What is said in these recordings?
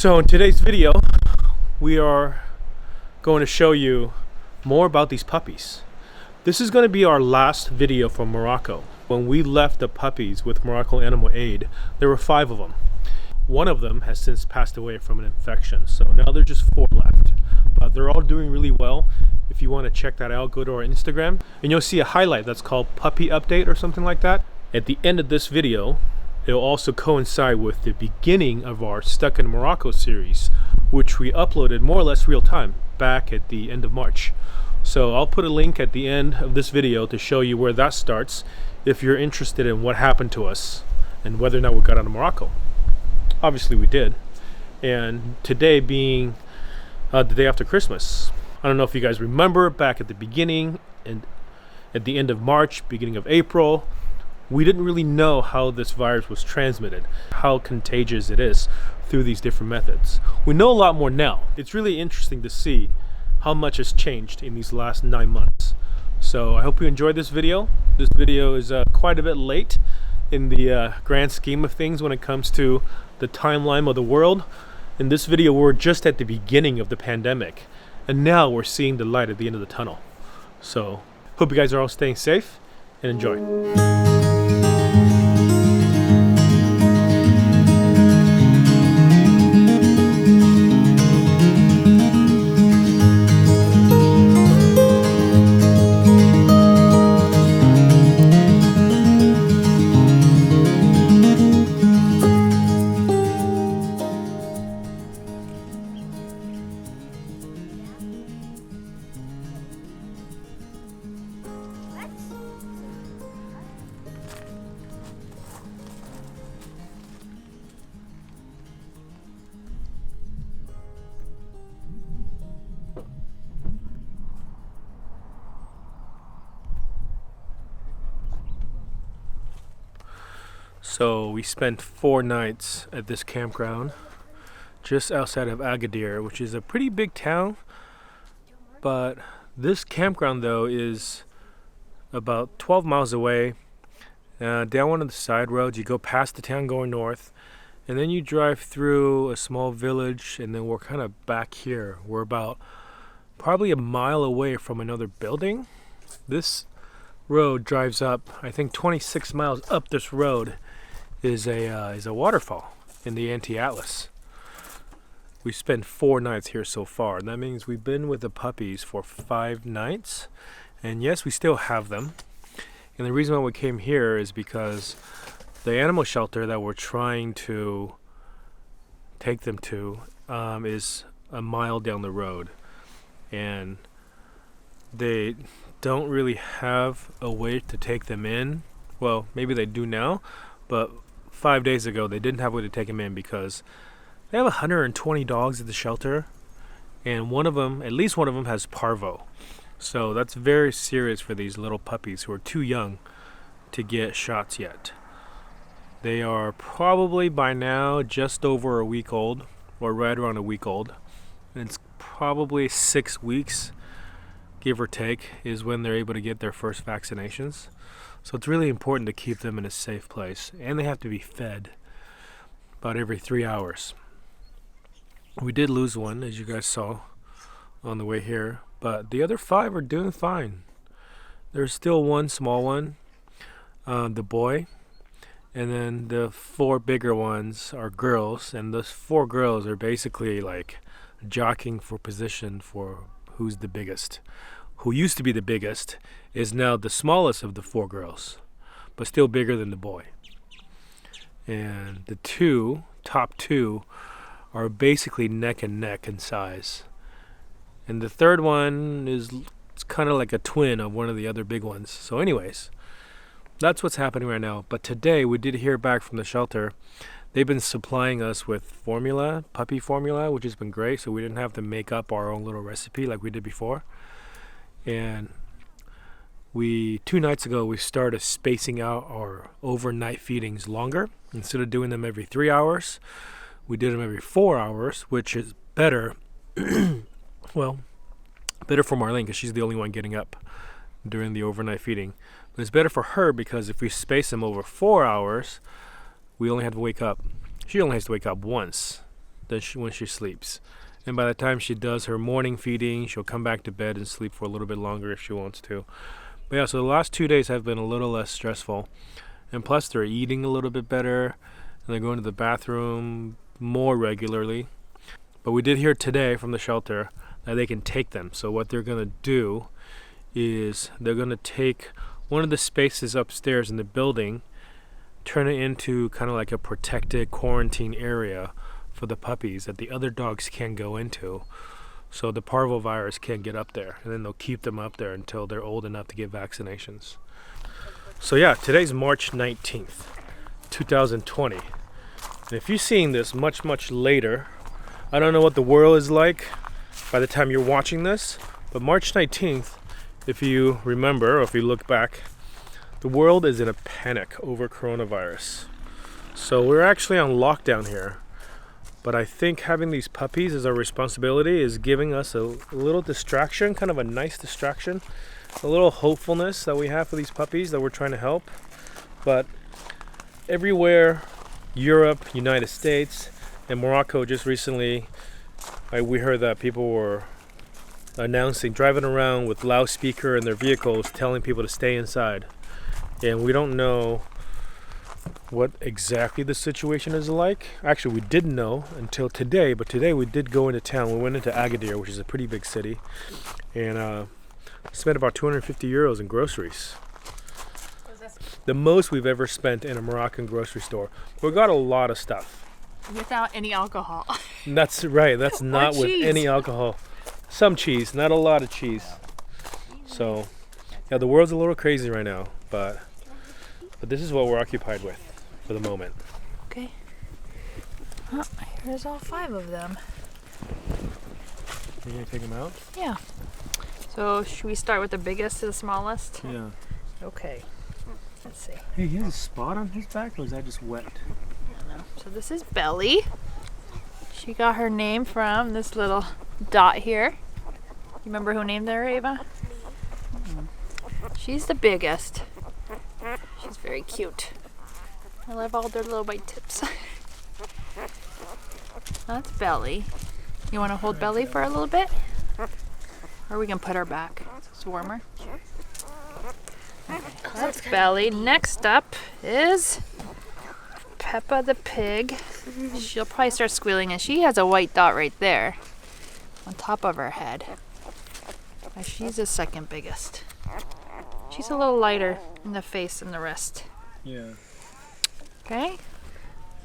So in today's video, we are going to show you more about these puppies. This is going to be our last video from Morocco. When we left the puppies with Morocco Animal Aid, there were 5 of them. One of them has since passed away from an infection, so now there's just 4 left. But they're all doing really well. If you want to check that out, go to our Instagram and you'll see a highlight that's called Puppy Update or something like that. At the end of this video, it'll also coincide with the beginning of our Stuck in Morocco series, which we uploaded more or less real time back at the end of March. So I'll put a link at the end of this video to show you where that starts if you're interested in what happened to us and whether or not we got out of Morocco. Obviously we did. And today being the day after Christmas, I don't know if you guys remember back at the beginning and at the end of March, beginning of April, we didn't really know how this virus was transmitted, how contagious it is through these different methods. We know a lot more now. It's really interesting to see how much has changed in these last 9 months. So I hope you enjoyed this video. This video is quite a bit late in the grand scheme of things when it comes to the timeline of the world. In this video, we're just at the beginning of the pandemic, and now we're seeing the light at the end of the tunnel. So hope you guys are all staying safe and enjoy. So we spent 4 nights at this campground just outside of Agadir, which is a pretty big town. But this campground though is about 12 miles away. Down one of the side roads, you go past the town going north, and then you drive through a small village, and then we're kind of back here. We're about probably a mile away from another building. This road drives up, I think 26 miles up this road is a waterfall in the Anti-Atlas. We spent 4 nights here so far, and that means we've been with the puppies for 5 nights. And yes, we still have them. And the reason why we came here is because the animal shelter that we're trying to take them to is a mile down the road, and they don't really have a way to take them in. Well, maybe they do now, but 5 days ago they didn't have a way to take them in because they have 120 dogs at the shelter, and at least one of them has parvo. So that's very serious for these little puppies who are too young to get shots yet. They are probably by now just over a week old, or right around a week old. And it's probably 6 weeks, give or take, is when they're able to get their first vaccinations. So it's really important to keep them in a safe place, and they have to be fed about every 3 hours. We did lose one, as you guys saw on the way here, but the other 5 are doing fine. There's still one small one, the boy, and then the 4 bigger ones are girls, and those 4 girls are basically like jockeying for position for who's the biggest. Who used to be the biggest is now the smallest of the 4 girls, but still bigger than the boy. And the top two are basically neck and neck in size. And the 3rd one is kind of like a twin of one of the other big ones. So anyways, that's what's happening right now. But today we did hear back from the shelter. They've been supplying us with formula, puppy formula, which has been great. So we didn't have to make up our own little recipe like we did before. And 2 nights ago we started spacing out our overnight feedings longer. Instead of doing them every 3 hours, we did them every 4 hours, which is better. Well, better for Marlene because she's the only one getting up during the overnight feeding. But it's better for her because if we space them over 4 hours, we only have to wake up. She only has to wake up once. than when she sleeps. And by the time she does her morning feeding, she'll come back to bed and sleep for a little bit longer if she wants to. But yeah, so the last 2 days have been a little less stressful. And plus they're eating a little bit better, and they're going to the bathroom more regularly. But we did hear today from the shelter that they can take them. So what they're going to do is they're going to take one of the spaces upstairs in the building, turn it into kind of like a protected quarantine area for the puppies that the other dogs can't go into, so the parvovirus can't get up there, and then they'll keep them up there until they're old enough to get vaccinations. So yeah, today's March 19th, 2020. And if you're seeing this much later, I don't know what the world is like by the time you're watching this, but March 19th, if you remember, or if you look back, the world is in a panic over coronavirus. So we're actually on lockdown here. But I think having these puppies as our responsibility is giving us a little distraction, kind of a nice distraction, a little hopefulness that we have for these puppies that we're trying to help. But everywhere, Europe, United States, and Morocco just recently, we heard that people were driving around with loudspeaker in their vehicles telling people to stay inside. And we don't know what exactly the situation is like. Actually, we didn't know until today, but today we did go into town. We went into Agadir, which is a pretty big city, and spent about 250 euros in groceries. The most we've ever spent in a Moroccan grocery store. We got a lot of stuff. Without any alcohol. That's right, that's not with any alcohol. Some cheese, not a lot of cheese. So, yeah, the world's a little crazy right now, but this is what we're occupied with for the moment. Okay. Oh, here's all 5 of them. You're gonna take them out? Yeah. So should we start with the biggest to the smallest? Yeah. Okay. Let's see. Hey, he has a spot on his back, or is that just wet? I don't know. So this is Belly. She got her name from this little dot here. You remember who named her, Ava? She's the biggest. She's very cute. I love all their little white tips. That's Belly. You want to hold Belly for a little bit? Or we can put her back. It's warmer. Okay, that's Belly. Next up is Peppa the pig. She'll probably start squealing, and she has a white dot right there on top of her head. And she's the second biggest. She's a little lighter in the face than the rest. Yeah. Okay.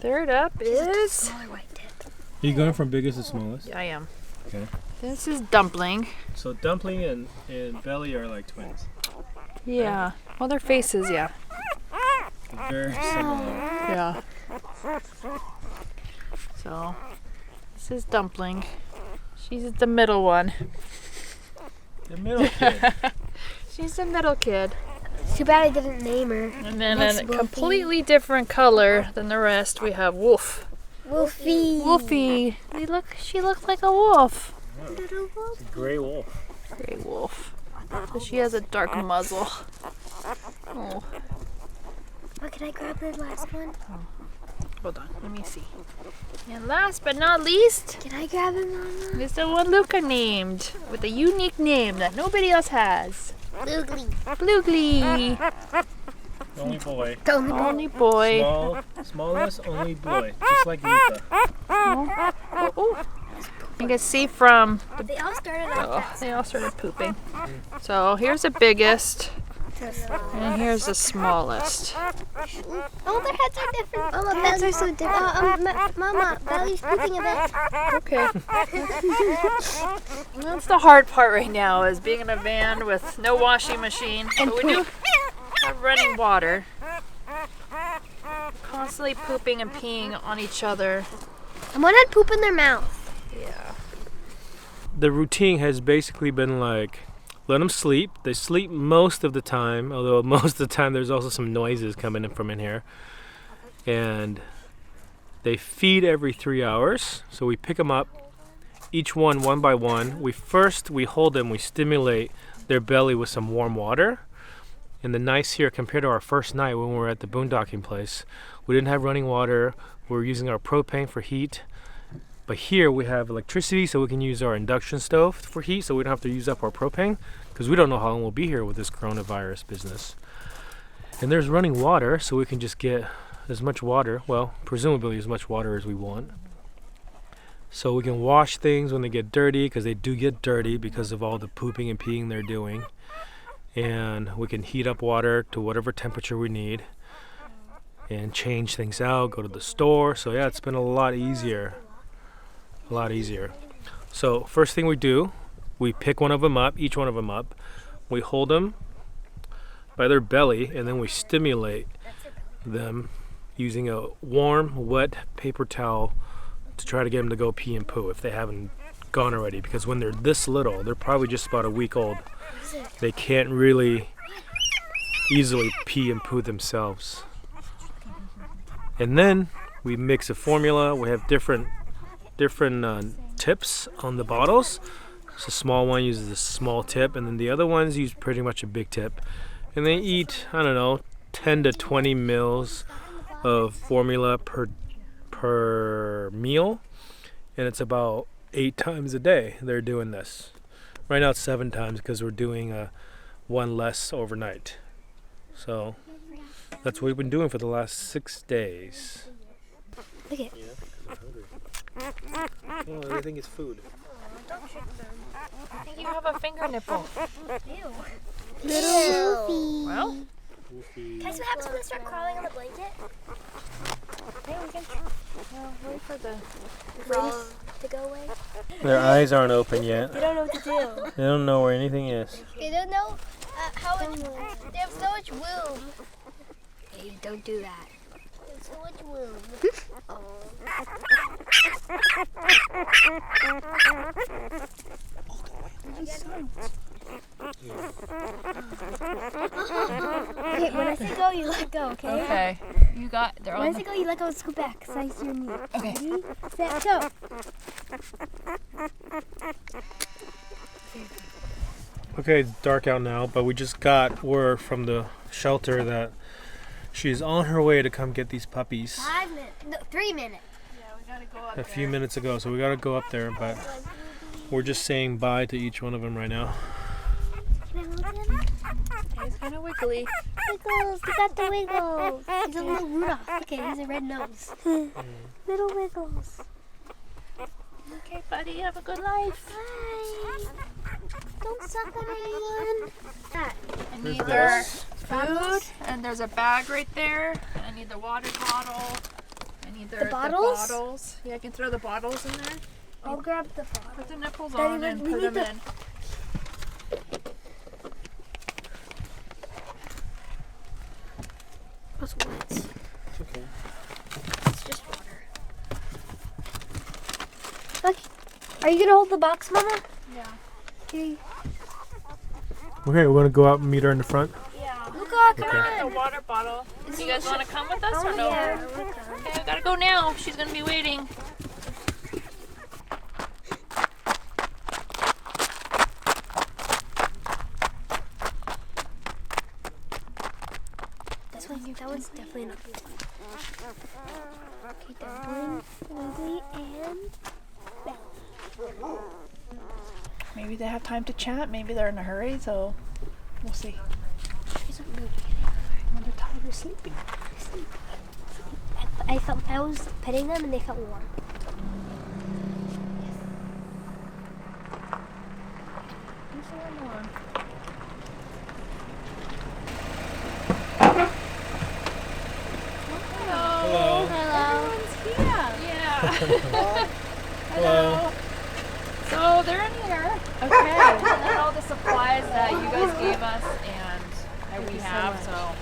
Third up is... Are you going from biggest to smallest? I am. Okay. This is Dumpling. So Dumpling and Belly are like twins. Yeah. Well, their faces, yeah. Very similar. Yeah. So, this is Dumpling. She's the middle one. The middle kid. She's the middle kid. Too bad I didn't name her. And then a completely different color than the rest, we have Wolf. Wolfie. Wolfie. She looks like a wolf. Little wolf. It's a gray wolf. Gray wolf. So she has a dark muzzle. Oh. Oh, can I grab the last one? Hold on, let me see. And last but not least, Can I grab it, Mama? is the one Luca named with a unique name that nobody else has. Loogly. Bloogly. Only boy. Only boy. Smallest only boy. Just like Luca. Oh. You can see from They all started off they all started pooping. So here's the biggest, and here's the smallest. Oh, their heads are different. Mama, bellies are so different. Mama, belly's pooping a bit. Okay. That's the hard part right now, is being in a van with no washing machine. But we do have running water. Constantly pooping and peeing on each other. And one had poop in their mouth. Yeah. The routine has basically been like, let them sleep. They sleep most of the time, although most of the time there's also some noises coming in from in here. And they feed every 3 hours. So we pick them up, each one by one. We hold them, we stimulate their belly with some warm water. And the nice here, compared to our first night when we were at the boondocking place, we didn't have running water. We were using our propane for heat. But here we have electricity, so we can use our induction stove for heat, so we don't have to use up our propane, because we don't know how long we'll be here with this coronavirus business. And there's running water, so we can just get as much water, well, presumably as much water as we want. So we can wash things when they get dirty, because they do get dirty because of all the pooping and peeing they're doing. And we can heat up water to whatever temperature we need and change things out, go to the store. So yeah, it's been a lot easier. A lot easier. So first thing we do, we pick one of them up, each one of them up. We hold them by their belly, and then we stimulate them using a warm, wet paper towel to try to get them to go pee and poo if they haven't gone already. Because when they're this little, they're probably just about a week old, they can't really easily pee and poo themselves. And then we mix a formula. We have different tips on the bottles. So a small one uses a small tip, and then the other ones use pretty much a big tip. And they eat, I don't know, 10 to 20 mils of formula per meal, and it's about 8 times a day they're doing this. Right now it's 7 times because we're doing one less overnight. So that's what we've been doing for the last 6 days. Okay. Oh, everything is food. I think you have a finger nipple. Little Well, Can I see what happens when they start crawling on the blanket? yeah, we can wait for the Frogs to go away? Their eyes aren't open yet. They don't know what to do. They don't know where anything is. They don't know how it, they have so much womb. Hey, don't do that. They have so much womb. Okay, when I say go, you let go, okay? Okay. You got. They're When I on. say go, you let go and scoot back. So I see your knee. Okay. Ready, set, go. Okay, it's dark out now, but we just got word from the shelter that she's on her way to come get these puppies 5 minutes. No, 3 minutes. Yeah, we gotta go up a few minutes ago, so we gotta go up there, but we're just saying bye to each one of them right now. Can I hold him? He's kind of wiggly. Wiggles, we got the Wiggles. He's a little Rudolph. Okay, he's a red nose. Little Wiggles. Okay, buddy, have a good life. Bye. Don't suck on anyone. That. I need their food, and there's a bag right there. I need the water bottle. I need their The bottles? bottles. Yeah, I can throw the bottles in there. I'll grab the bottle. Put the nipples Daddy, on and we put need them the- in. What's wet? It's okay. It's just water. Okay. Are you gonna hold the box, Mama? Yeah. Okay. Okay, we're gonna go out and meet her in the front. Yeah. Luca, come Okay. The on. water bottle. You guys want to come with us or no? Yeah, we're coming. Okay, we gotta go now. She's gonna be waiting. That one's definitely not good. Okay, Dumpling, Wiggly, and Maybe they have time to chat. Maybe they're in a hurry, so we'll see. she's not moving. When they're tired or sleeping. I was petting them and they felt warm. Hello. Hello. Yeah. Hello. So they're in here. Okay. And then all the supplies that you guys gave us and that we have. So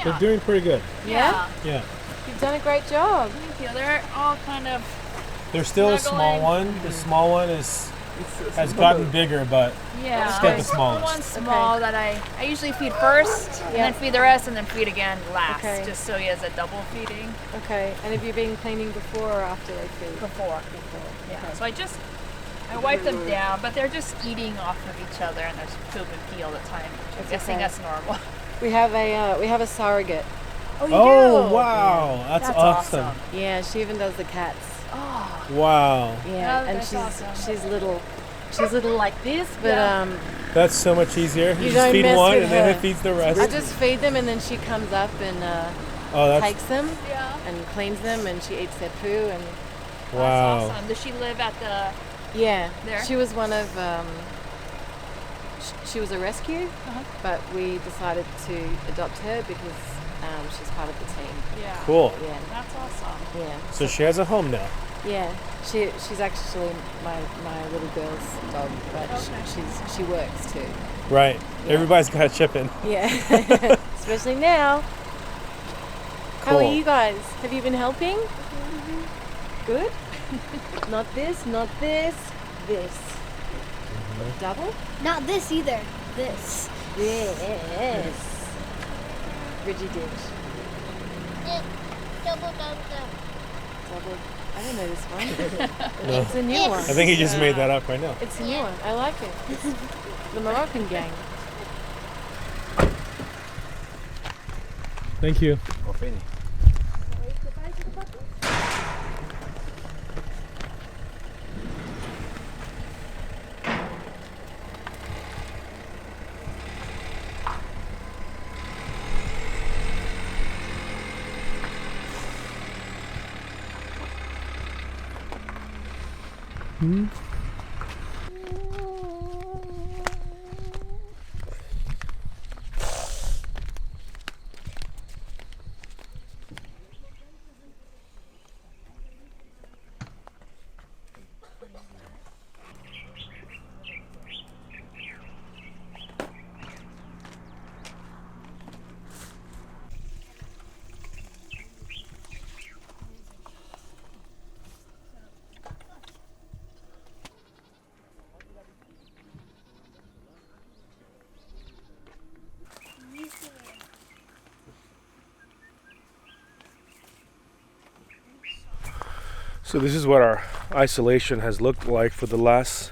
They're doing pretty good. yeah. Yeah. You've done a great job. Thank you. They're all kind of There's still a small Snuggling. one. The small one has gotten bigger, but yeah. Just get the The smallest. one small that I usually feed first, and then feed the rest, and then feed again last, Okay. just so he has a double feeding Okay. And have you been cleaning before or after they feed? before. Yeah. So I wipe them down, but they're just eating off of each other, and there's poop and pee all the time. I'm That's guessing okay. that's normal. We have a surrogate. Oh, you oh do? wow, that's awesome. Yeah, she even does the cats. Oh, Wow. Yeah, Oh, and that's awesome. she's little like this, but That's so much easier. You You just don't feed mess one with and then her. it feeds the rest. I just feed them, and then she comes up and Oh, that's takes them yeah. and cleans them, and she eats their poo. And wow. That's awesome. Does she live at the? yeah, There? she was one of she was a rescue, but we decided to adopt her because she's part of the team. Yeah. Cool. Yeah, That's awesome. yeah, So she has a home now. yeah. She's actually my little girl's dog, but she works too. Right. Yeah. Everybody's got a chip in. Yeah, especially now. How are Cool. you guys? Have you been helping? Good. Not this, not this, this. Double? Not this either. This. Yes. Reggie Ditch. Double, double, double. Double. I don't know this one. No. It's a new one. I think he just made that up right now. It's a new one. I like it. It's the Moroccan gang. Thank you. So this is what our isolation has looked like for the last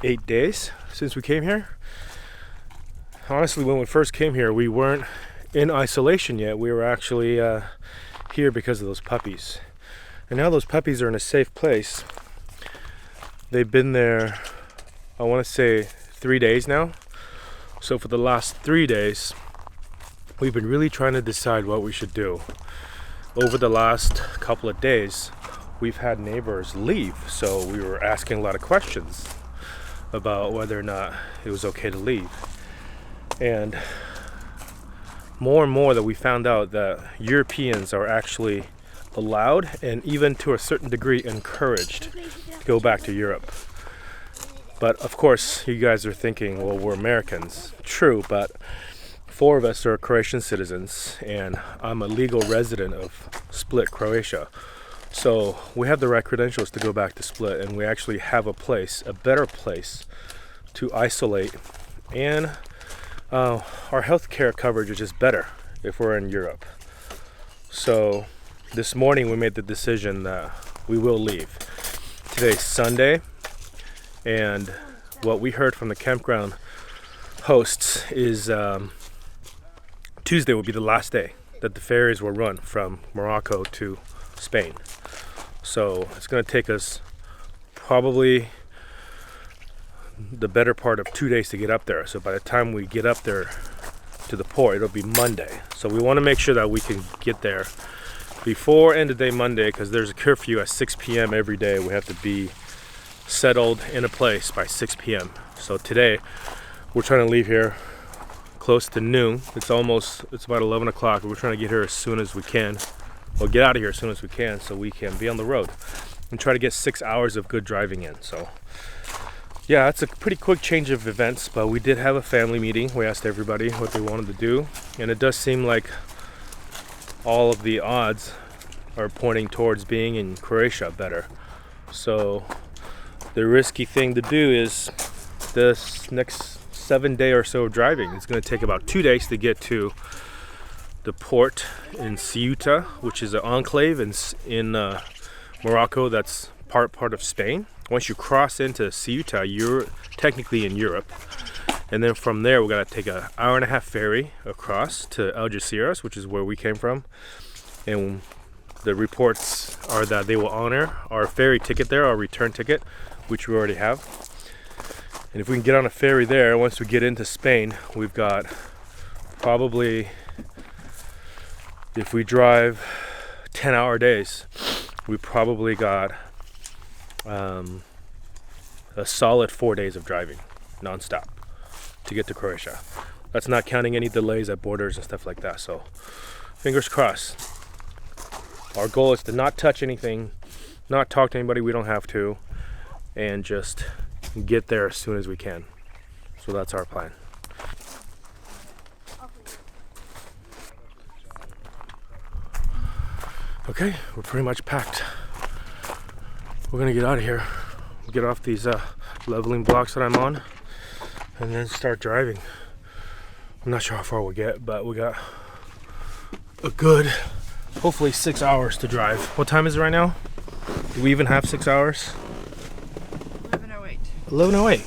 8 days since we came here. Honestly, when we first came here, we weren't in isolation yet. We were actually here because of those puppies. And now those puppies are in a safe place. They've been there, I want to say 3 days now. So for the last 3 days, we've been really trying to decide what we should do. Over the last couple of days, we've had neighbors leave, so we were asking a lot of questions about whether or not it was okay to leave. And more that we found out that Europeans are actually allowed and even to a certain degree encouraged to go back to Europe. But of course, you guys are thinking, well, we're Americans. True, but 4 of us are Croatian citizens, and I'm a legal resident of Split, Croatia. So we have the right credentials to go back to Split, and we actually have a place, a better place to isolate, and our healthcare coverage is just better if we're in Europe. So this morning we made the decision that we will leave. Today's Sunday, and what we heard from the campground hosts is Tuesday will be the last day that the ferries will run from Morocco to Spain. So it's going to take us probably the better part of 2 days to get up there. So by the time we get up there to the port, it'll be Monday. So we want to make sure that we can get there before end of day Monday, because there's a curfew at 6 p.m. every day. We have to be settled in a place by 6 p.m. So today we're trying to leave here close to noon. It's about 11 o'clock. We're trying to get here as soon as we can. We'll get out of here as soon as we can so we can be on the road and try to get 6 hours of good driving in. So yeah, it's a pretty quick change of events, but we did have a family meeting. We asked everybody what they wanted to do, and it does seem like all of the odds are pointing towards being in Croatia better. So the risky thing to do is this next 7 day or so of driving. It's going to take about 2 days to get to the port in Ceuta, which is an enclave in Morocco that's part of Spain. Once you cross into Ceuta, you're technically in Europe. And then from there, we got to take an hour-and-a-half ferry across to Algeciras, which is where we came from. And the reports are that they will honor our ferry ticket there, our return ticket, which we already have. And if we can get on a ferry there, once we get into Spain, we've got probably, if we drive 10-hour days, we probably got a solid 4 days of driving non-stop to get to Croatia. That's not counting any delays at borders and stuff like that. So fingers crossed. Our goal is to not touch anything, not talk to anybody we don't have to, and just get there as soon as we can. So that's our plan. Okay, we're pretty much packed. We're gonna get out of here, get off these leveling blocks that I'm on, and then start driving. I'm not sure how far we'll get, but we got a good, hopefully 6 hours to drive. What time is it right now? Do we even have 6 hours? 11:08. 11:08.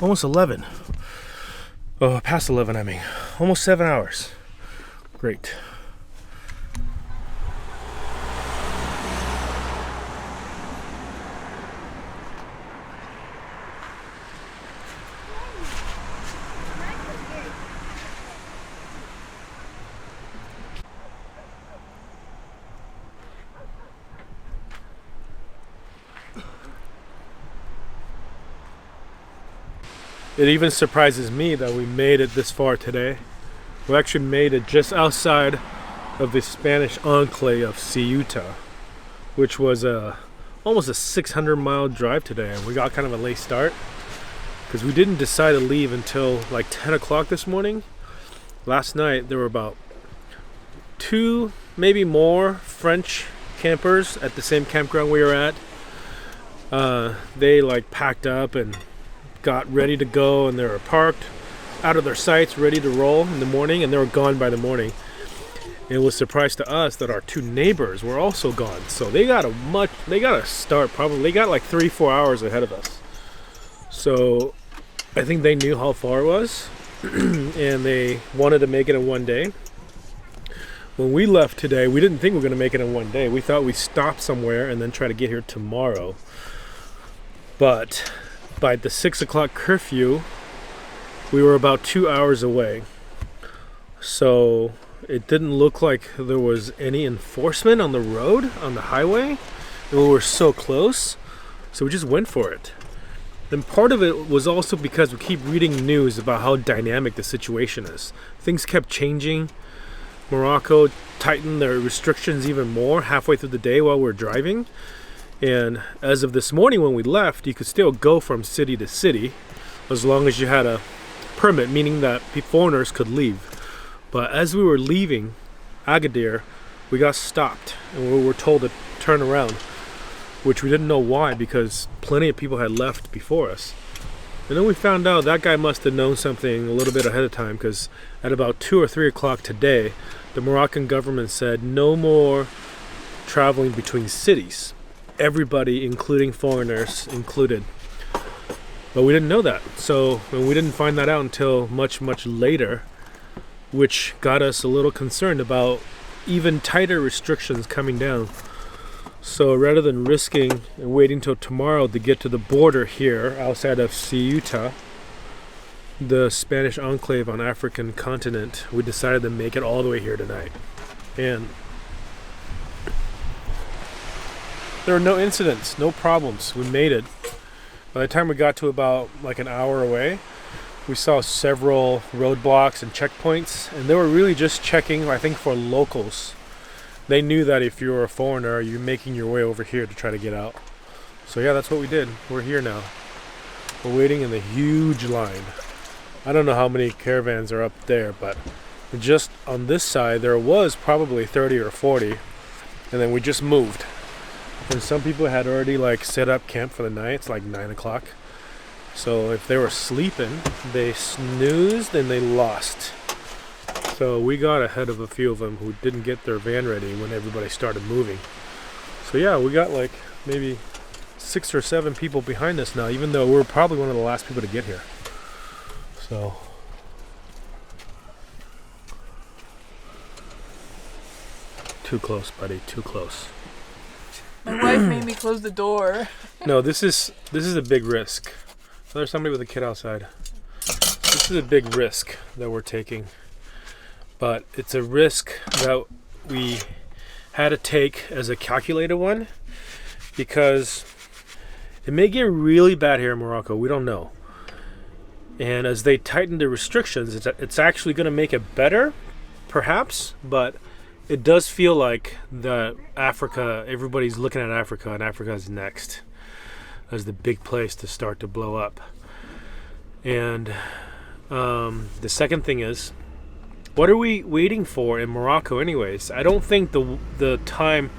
Almost 11. Oh, past 11, I mean. Almost 7 hours. Great. It even surprises me that we made it this far today. We actually made it just outside of the Spanish enclave of Ceuta, which was almost a 600-mile drive today. And we got kind of a late start because we didn't decide to leave until like 10 o'clock this morning. Last night there were about 2, maybe more French campers at the same campground we were at. They like packed up and got ready to go, and they were parked out of their sites ready to roll in the morning, and they were gone by the morning. It was a surprise to us that our 2 neighbors were also gone, so they got a start probably. They got like 3-4 hours ahead of us, so I think they knew how far it was and they wanted to make it in one day. When we left today, we didn't think we were going to make it in one day. We thought we'd stop somewhere and then try to get here tomorrow, but by the 6 o'clock curfew, we were about 2 hours away. So it didn't look like there was any enforcement on the road, on the highway, and we were so close. So we just went for it. And part of it was also because we keep reading news about how dynamic the situation is. Things kept changing. Morocco tightened their restrictions even more halfway through the day while we were driving. And as of this morning when we left, you could still go from city to city as long as you had a permit, meaning that foreigners could leave. But as we were leaving Agadir, we got stopped and we were told to turn around, which we didn't know why because plenty of people had left before us. And then we found out that guy must have known something a little bit ahead of time, because at about 2 or 3 o'clock today, the Moroccan government said no more traveling between cities. Everybody, including foreigners, included. But we didn't know that. So we didn't find that out until much, much later, which got us a little concerned about even tighter restrictions coming down. So rather than risking and waiting till tomorrow to get to the border here outside of Ceuta, the Spanish enclave on African continent, we decided to make it all the way here tonight. And there were no incidents, no problems. We made it. By the time we got to about like an hour away, we saw several roadblocks and checkpoints, and they were really just checking, I think, for locals. They knew that if you were a foreigner, you're making your way over here to try to get out. So yeah, that's what we did. We're here now. We're waiting in the huge line. I don't know how many caravans are up there, but just on this side, there was probably 30 or 40, and then we just moved. And some people had already like set up camp for the night. It's like 9 o'clock. So if they were sleeping, they snoozed and they lost. So we got ahead of a few of them who didn't get their van ready when everybody started moving. So yeah, we got like maybe 6 or 7 people behind us now, even though we're probably one of the last people to get here. So Too close, buddy. Too close. My wife made me close the door. No, this is a big risk. There's somebody with a kid outside. This is a big risk that we're taking, but it's a risk that we had to take as a calculated one because it may get really bad here in Morocco. We don't know. And as they tighten the restrictions, it's actually going to make it better, perhaps, but it does feel like that Africa, everybody's looking at Africa, and Africa is next as the big place to start to blow up. And the second thing is, what are we waiting for in Morocco anyways? I don't think the time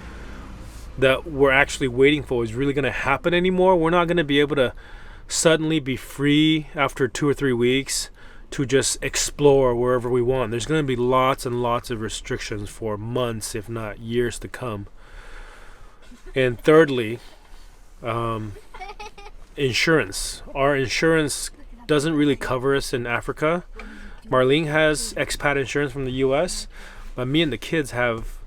that we're actually waiting for is really going to happen anymore. We're not going to be able to suddenly be free after 2 or 3 weeks to just explore wherever we want. There's going to be lots and lots of restrictions for months, if not years to come. And thirdly, insurance. Our insurance doesn't really cover us in Africa. Marlene has expat insurance from the US, but me and the kids have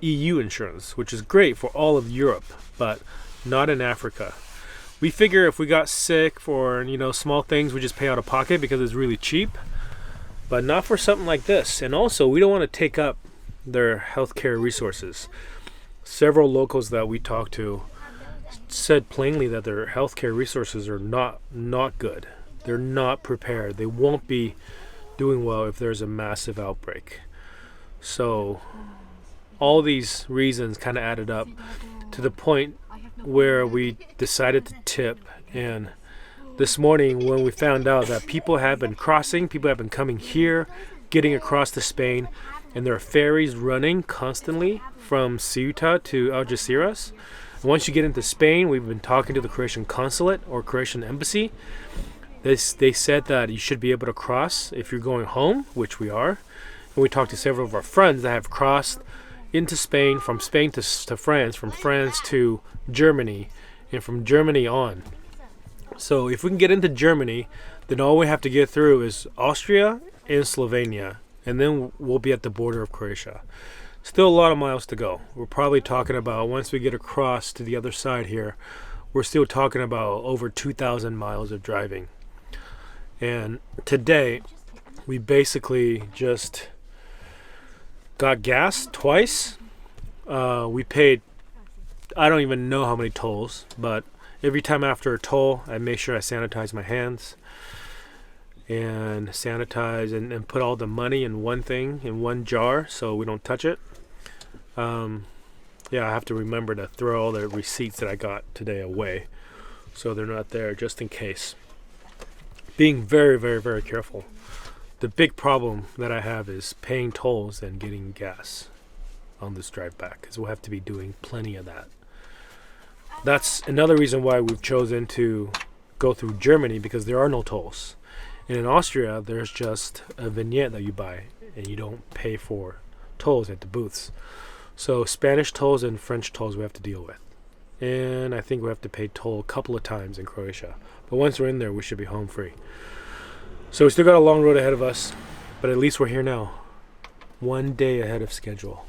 EU insurance, which is great for all of Europe, but not in Africa. We figure if we got sick for, small things, we just pay out of pocket because it's really cheap, but not for something like this. And also, we don't want to take up their healthcare resources. Several locals that we talked to said plainly that their healthcare resources are not good. They're not prepared. They won't be doing well if there's a massive outbreak. So all these reasons kind of added up to the point where we decided to tip. And this morning when we found out that people have been coming here, getting across to Spain, and there are ferries running constantly from Ceuta to Algeciras. And once you get into Spain, we've been talking to the Croatian consulate or Croatian embassy. They said that you should be able to cross if you're going home, which we are. And we talked to several of our friends that have crossed into Spain, from Spain to France, from France to Germany, and from Germany on. So if we can get into Germany, then all we have to get through is Austria and Slovenia, and then we'll be at the border of Croatia. Still a lot of miles to go. We're probably talking about, once we get across to the other side here, we're still talking about over 2,000 miles of driving. And today, we basically just got gas twice. We paid, I don't even know how many tolls, but every time after a toll, I make sure I sanitize my hands and sanitize and put all the money in one thing, in one jar, so we don't touch it. Yeah, I have to remember to throw all the receipts that I got today away so they're not there, just in case. Being very, very, very careful. The big problem that I have is paying tolls and getting gas on this drive back, because we'll have to be doing plenty of that. That's another reason why we've chosen to go through Germany, because there are no tolls. And in Austria, there's just a vignette that you buy, and you don't pay for tolls at the booths. So Spanish tolls and French tolls we have to deal with. And I think we have to pay toll a couple of times in Croatia. But once we're in there, we should be home free. So we still got a long road ahead of us, but at least we're here now. 1 day ahead of schedule.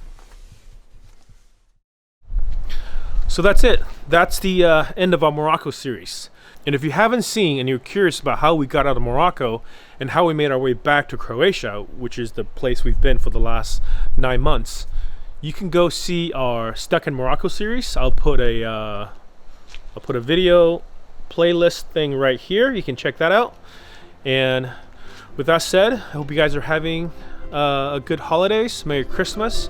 So that's it. That's the end of our Morocco series. And if you haven't seen and you're curious about how we got out of Morocco and how we made our way back to Croatia, which is the place we've been for the last 9 months, you can go see our Stuck in Morocco series. I'll put a video playlist thing right here. You can check that out. And with that said, I hope you guys are having a good holidays. Merry Christmas,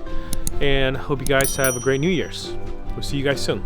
and hope you guys have a great New Year's. We'll see you guys soon.